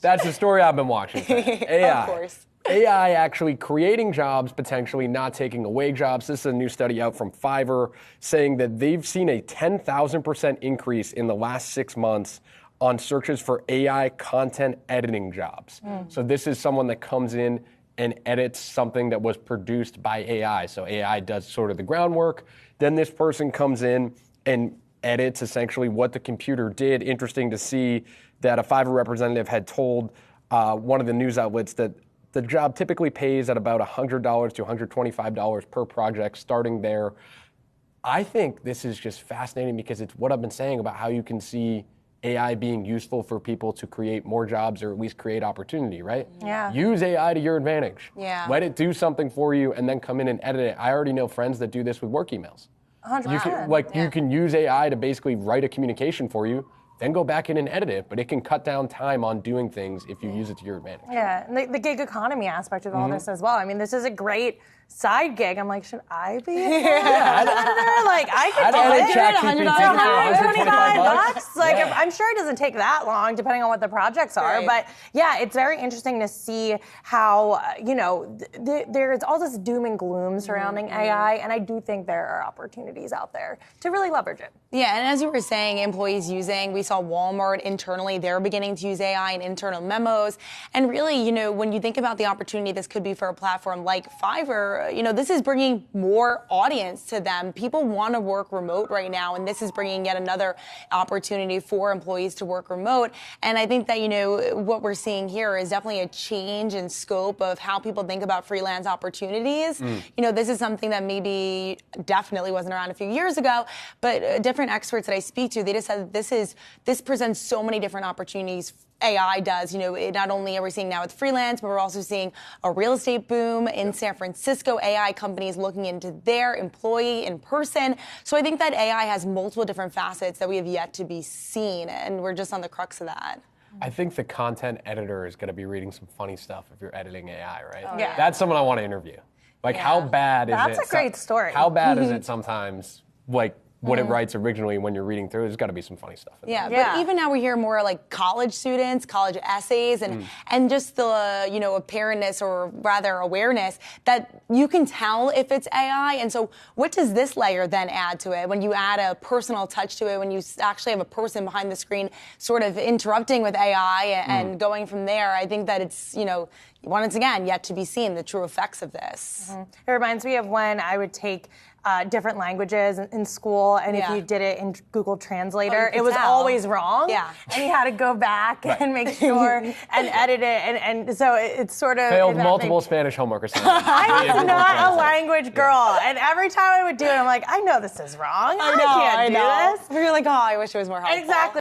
That's the story I've been watching. AI. Of course. AI actually creating jobs, potentially not taking away jobs. This is a new study out from Fiverr saying that they've seen a 10,000% increase in the last 6 months on searches for AI content editing jobs. So this is someone that comes in and edits something that was produced by AI. So AI does sort of the groundwork. Then this person comes in and edits essentially what the computer did. Interesting to see that a Fiverr representative had told one of the news outlets that the job typically pays at about $100 to $125 per project, starting there. I think this is just fascinating because it's what I've been saying about how you can see AI being useful for people to create more jobs or at least create opportunity, right? Yeah. Use AI to your advantage. Yeah. Let it do something for you and then come in and edit it. I already know friends that do this with work emails. 100%. You can use AI to basically write a communication for you, then go back in and edit it, but it can cut down time on doing things if you use it to your advantage. Yeah, and the gig economy aspect of all this as well. I mean, this is a great side gig. I'm like, should I be an editor? Like, I could do it. $125. Like, I'm sure it doesn't take that long, depending on what the projects are. Right. But yeah, it's very interesting to see how, there's all this doom and gloom surrounding AI, and I do think there are opportunities out there to really leverage it. Yeah, and as you were saying, employees we saw Walmart internally, they're beginning to use AI in internal memos. And really, when you think about the opportunity this could be for a platform like Fiverr, this is bringing more audience to them. People want to work remote right now, and this is bringing yet another opportunity for employees to work remote. And I think that, what we're seeing here is definitely a change in scope of how people think about freelance opportunities. This is something that maybe definitely wasn't around a few years ago, but different experts that I speak to, they just said that this presents so many different opportunities. AI does, not only are we seeing now with freelance, but we're also seeing a real estate boom in San Francisco, AI companies looking into their employee in person. So I think that AI has multiple different facets that we have yet to be seen, and we're just on the crux of that. I think the content editor is going to be reading some funny stuff if you're editing AI, right? Oh, yeah. That's someone I want to interview. Like, how bad is it? That's a great story. How bad is it sometimes, like, what it writes originally when you're reading through? There's got to be some funny stuff in there. But even now we hear more like college students, college essays, and just the apparentness or rather awareness that you can tell if it's AI. And so what does this layer then add to it? When you add a personal touch to it, when you actually have a person behind the screen sort of interrupting with AI and going from there, I think that it's, once again, yet to be seen, the true effects of this. It reminds me of when I would take different languages in school, and if you did it in Google Translator, it was always wrong. Yeah. And you had to go back and make sure and edit it, and so it's sort of Failed multiple Spanish homework assignments. I was not a language girl, and every time I would do it, I'm like, I know this is wrong. I can't do this. You're like, oh, I wish it was more helpful. Exactly.